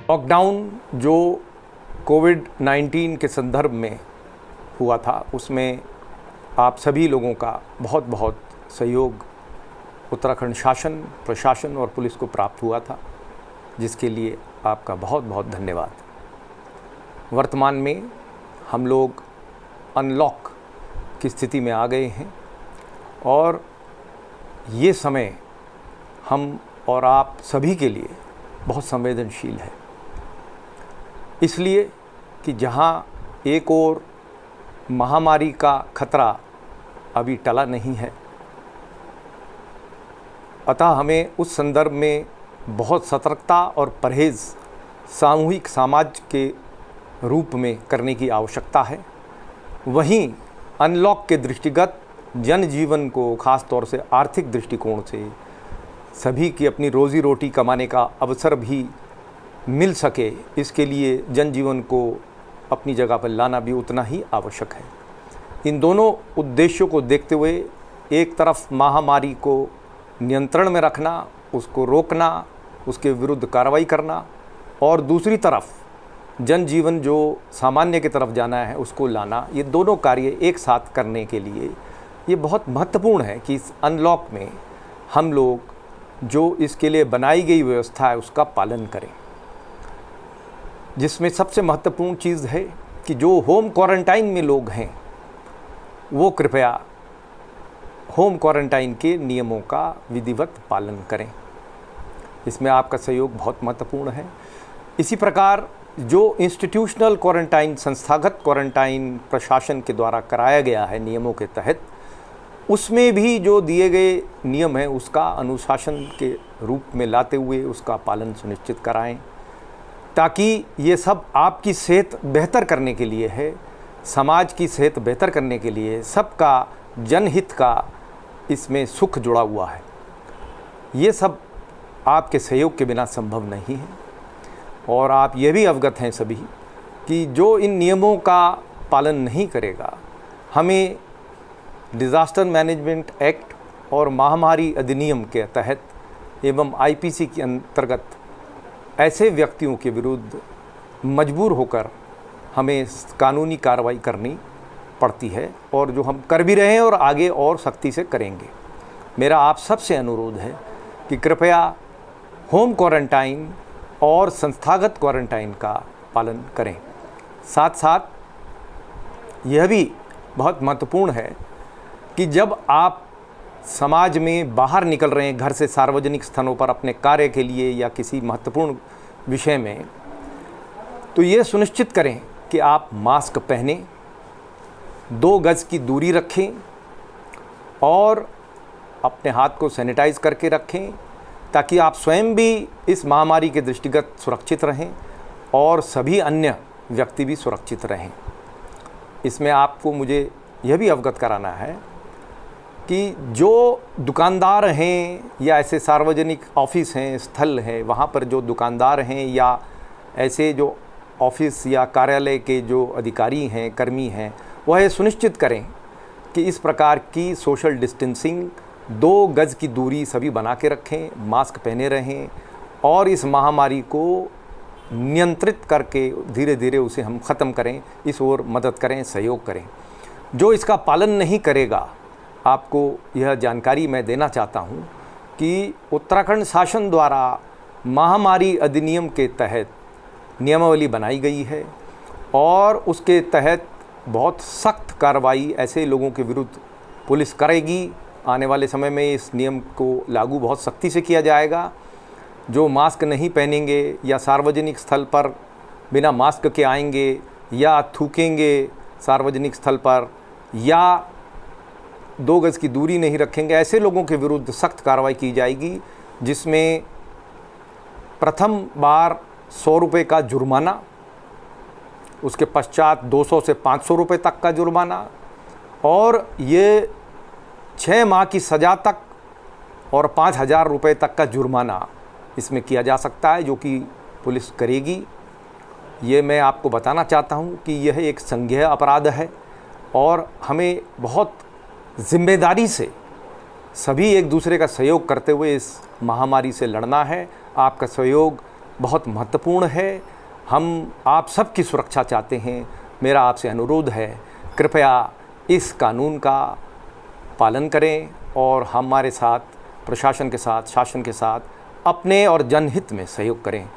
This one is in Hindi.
लॉकडाउन जो कोविड-19 के संदर्भ में हुआ था, उसमें आप सभी लोगों का बहुत बहुत सहयोग उत्तराखंड शासन, प्रशासन और पुलिस को प्राप्त हुआ था, जिसके लिए आपका बहुत बहुत धन्यवाद। वर्तमान में हम लोग अनलॉक की स्थिति में आ गए हैं और ये समय हम और आप सभी के लिए बहुत संवेदनशील है, इसलिए कि जहाँ एक और महामारी का खतरा अभी टला नहीं है, अतः हमें उस संदर्भ में बहुत सतर्कता और परहेज़ सामूहिक समाज के रूप में करने की आवश्यकता है। वहीं अनलॉक के दृष्टिगत जनजीवन को ख़ास तौर से आर्थिक दृष्टिकोण से सभी की अपनी रोज़ी रोटी कमाने का अवसर भी मिल सके, इसके लिए जनजीवन को अपनी जगह पर लाना भी उतना ही आवश्यक है। इन दोनों उद्देश्यों को देखते हुए एक तरफ महामारी को नियंत्रण में रखना, उसको रोकना, उसके विरुद्ध कार्रवाई करना, और दूसरी तरफ जनजीवन जो सामान्य की तरफ जाना है उसको लाना, ये दोनों कार्य एक साथ करने के लिए ये बहुत महत्वपूर्ण है कि इस अनलॉक में हम लोग जो इसके लिए बनाई गई व्यवस्था है उसका पालन करें। जिसमें सबसे महत्वपूर्ण चीज़ है कि जो होम क्वारंटाइन में लोग हैं वो कृपया होम क्वारंटाइन के नियमों का विधिवत पालन करें। इसमें आपका सहयोग बहुत महत्वपूर्ण है। इसी प्रकार जो इंस्टीट्यूशनल क्वारंटाइन, संस्थागत क्वारंटाइन प्रशासन के द्वारा कराया गया है नियमों के तहत, उसमें भी जो दिए गए नियम हैं उसका अनुशासन के रूप में लाते हुए उसका पालन सुनिश्चित कराएं, ताकि ये सब आपकी सेहत बेहतर करने के लिए है, समाज की सेहत बेहतर करने के लिए, सबका जनहित का इसमें सुख जुड़ा हुआ है। ये सब आपके सहयोग के बिना संभव नहीं है। और आप ये भी अवगत हैं सभी कि जो इन नियमों का पालन नहीं करेगा, हमें डिज़ास्टर मैनेजमेंट एक्ट और महामारी अधिनियम के तहत एवं आईपीसी के अंतर्गत ऐसे व्यक्तियों के विरुद्ध मजबूर होकर हमें कानूनी कार्रवाई करनी पड़ती है, और जो हम कर भी रहे हैं और आगे और सख्ती से करेंगे। मेरा आप सबसे अनुरोध है कि कृपया होम क्वारंटाइन और संस्थागत क्वारंटाइन का पालन करें। साथ साथ यह भी बहुत महत्वपूर्ण है कि जब आप समाज में बाहर निकल रहे हैं, घर से सार्वजनिक स्थानों पर अपने कार्य के लिए या किसी महत्वपूर्ण विषय में, तो ये सुनिश्चित करें कि आप मास्क पहनें, 2 गज की दूरी रखें और अपने हाथ को सैनिटाइज करके रखें, ताकि आप स्वयं भी इस महामारी के दृष्टिगत सुरक्षित रहें और सभी अन्य व्यक्ति भी सुरक्षित रहें। इसमें आपको मुझे यह भी अवगत कराना है कि जो दुकानदार हैं या ऐसे सार्वजनिक ऑफिस हैं, स्थल हैं, वहाँ पर जो दुकानदार हैं या ऐसे जो ऑफिस या कार्यालय के जो अधिकारी हैं, कर्मी हैं, वह ये सुनिश्चित करें कि इस प्रकार की सोशल डिस्टेंसिंग, 2 गज की दूरी सभी बना के रखें, मास्क पहने रहें और इस महामारी को नियंत्रित करके धीरे धीरे उसे हम ख़त्म करें, इस ओर मदद करें, सहयोग करें। जो इसका पालन नहीं करेगा, आपको यह जानकारी मैं देना चाहता हूँ कि उत्तराखंड शासन द्वारा महामारी अधिनियम के तहत नियमावली बनाई गई है और उसके तहत बहुत सख्त कार्रवाई ऐसे लोगों के विरुद्ध पुलिस करेगी। आने वाले समय में इस नियम को लागू बहुत सख्ती से किया जाएगा। जो मास्क नहीं पहनेंगे या सार्वजनिक स्थल पर बिना मास्क के आएंगे या थूकेंगे सार्वजनिक स्थल पर या 2 गज की दूरी नहीं रखेंगे, ऐसे लोगों के विरुद्ध सख्त कार्रवाई की जाएगी, जिसमें प्रथम बार 100 रुपये का जुर्माना, उसके पश्चात 200 से 500 रुपये तक का जुर्माना, और ये 6 माह की सज़ा तक और 5,000 रुपये तक का जुर्माना इसमें किया जा सकता है, जो कि पुलिस करेगी। ये मैं आपको बताना चाहता हूँ कि यह एक संज्ञेय अपराध है और हमें बहुत जिम्मेदारी से सभी एक दूसरे का सहयोग करते हुए इस महामारी से लड़ना है। आपका सहयोग बहुत महत्वपूर्ण है। हम आप सबकी सुरक्षा चाहते हैं। मेरा आपसे अनुरोध है, कृपया इस कानून का पालन करें और हमारे साथ, प्रशासन के साथ, शासन के साथ अपने और जनहित में सहयोग करें।